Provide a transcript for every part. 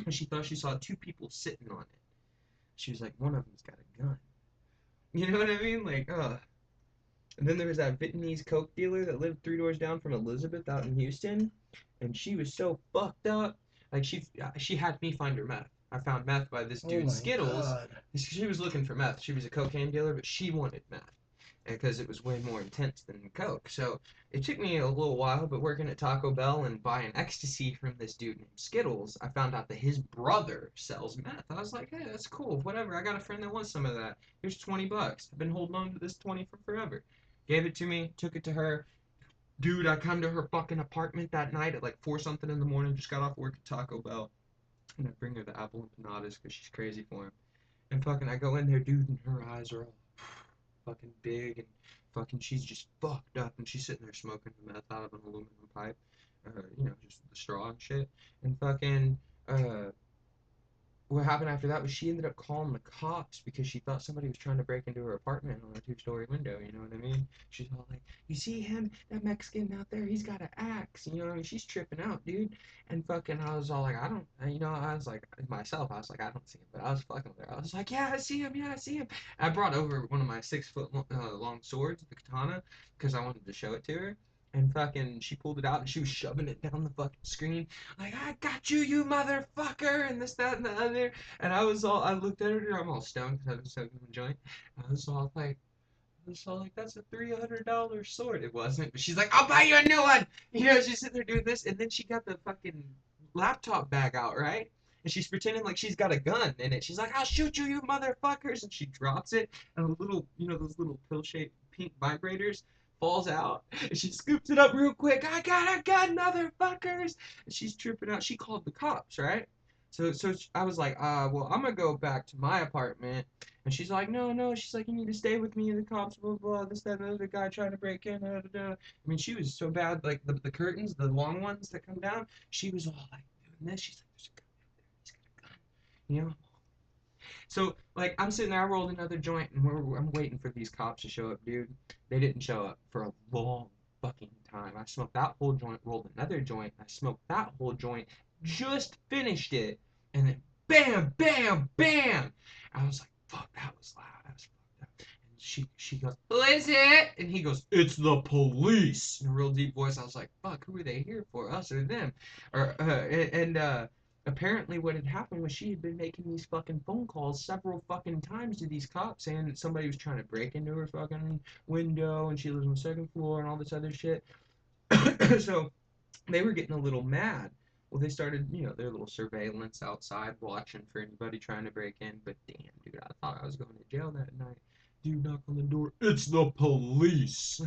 and she thought she saw 2 people sitting on it. She was like, one of them's got a gun. You know what I mean? Like, And then there was that Vietnamese coke dealer that lived 3 doors down from Elizabeth out in Houston, and she was so fucked up. Like she had me find her meth. I found meth by this dude's Skittles. God. She was looking for meth. She was a cocaine dealer, but she wanted meth because it was way more intense than coke. So it took me a little while, but working at Taco Bell and buying ecstasy from this dude named Skittles, I found out that his brother sells meth. I was like, hey, that's cool. Whatever. I got a friend that wants some of that. Here's $20. I've been holding on to this 20 for forever. Gave it to me, took it to her. Dude, I come to her fucking apartment that night at like 4 something in the morning, just got off work at Taco Bell. And I bring her the apple empanadas because she's crazy for him. And fucking, I go in there, dude, and her eyes are all fucking big, and fucking, she's just fucked up, and she's sitting there smoking the meth out of an aluminum pipe, just the straw and shit. And fucking, what happened after that was she ended up calling the cops because she thought somebody was trying to break into her apartment on a 2-story window, you know what I mean? She's all like, you see him, that Mexican out there, he's got an axe, you know what I mean? She's tripping out, dude. And fucking, I was all like, I was like, myself, I was like, I don't see him, but I was fucking with her. I was like, yeah, I see him. I brought over one of my 6-foot long swords, the katana, because I wanted to show it to her. And fucking, she pulled it out and she was shoving it down the fucking screen. Like, I got you, you motherfucker, and this, that, and the other. And I looked at her, I'm all stoned because I was smoking a joint. I was all like, that's a $300 sword. It wasn't, but she's like, I'll buy you a new one. You know, she's sitting there doing this, and then she got the fucking laptop bag out, right? And she's pretending like she's got a gun in it. She's like, I'll shoot you, you motherfuckers. And she drops it, and a little, those little pill-shaped pink vibrators falls out, and she scoops it up real quick. I got a gun, motherfuckers! And she's tripping out. She called the cops, right? So I was like, well, I'm gonna go back to my apartment. And she's like, no. She's like, you need to stay with me. And the cops, blah, blah, this, that, and the other guy trying to break in. Da, da, da. I mean, she was so bad. Like, the curtains, the long ones that come down, she was all like doing this. She's like, there's a gun out there. He's got a gun. You know? So, like, I'm sitting there, I rolled another joint, and I'm waiting for these cops to show up, dude. They didn't show up for a long fucking time. I smoked that whole joint, rolled another joint, I smoked that whole joint, just finished it, and then bam, bam, bam! I was like, fuck, that was loud. I was fucked up. And she goes, who is it? And he goes, it's the police. In a real deep voice. I was like, fuck, who are they here for? Us or them? Apparently what had happened was she had been making these fucking phone calls several fucking times to these cops saying that somebody was trying to break into her fucking window and she lives on the 2nd floor and all this other shit. So they were getting a little mad. Well, they started, their little surveillance outside watching for anybody trying to break in. But damn, dude, I thought I was going to jail that night. Dude, knock on the door. It's the police.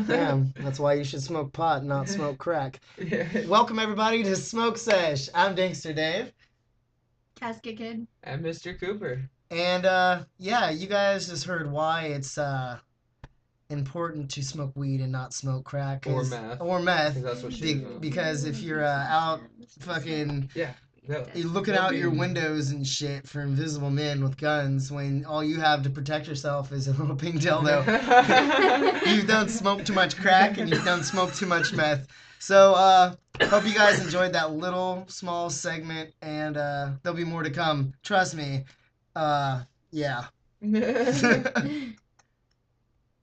Damn, that's why you should smoke pot and not smoke crack. Yeah. Welcome everybody to Smoke Sesh. I'm DanksterDave. Casket Kid. And Mr. Cooper. And yeah, you guys just heard why it's important to smoke weed and not smoke crack. Or meth. Or meth. That's what she was on. Because if you're out fucking... Yeah. No, you're looking out your windows and shit for invisible men with guns when all you have to protect yourself is a little pink dildo. You don't smoke too much crack and you don't smoke too much meth. So, hope you guys enjoyed that little small segment, and there'll be more to come. Trust me. Yeah.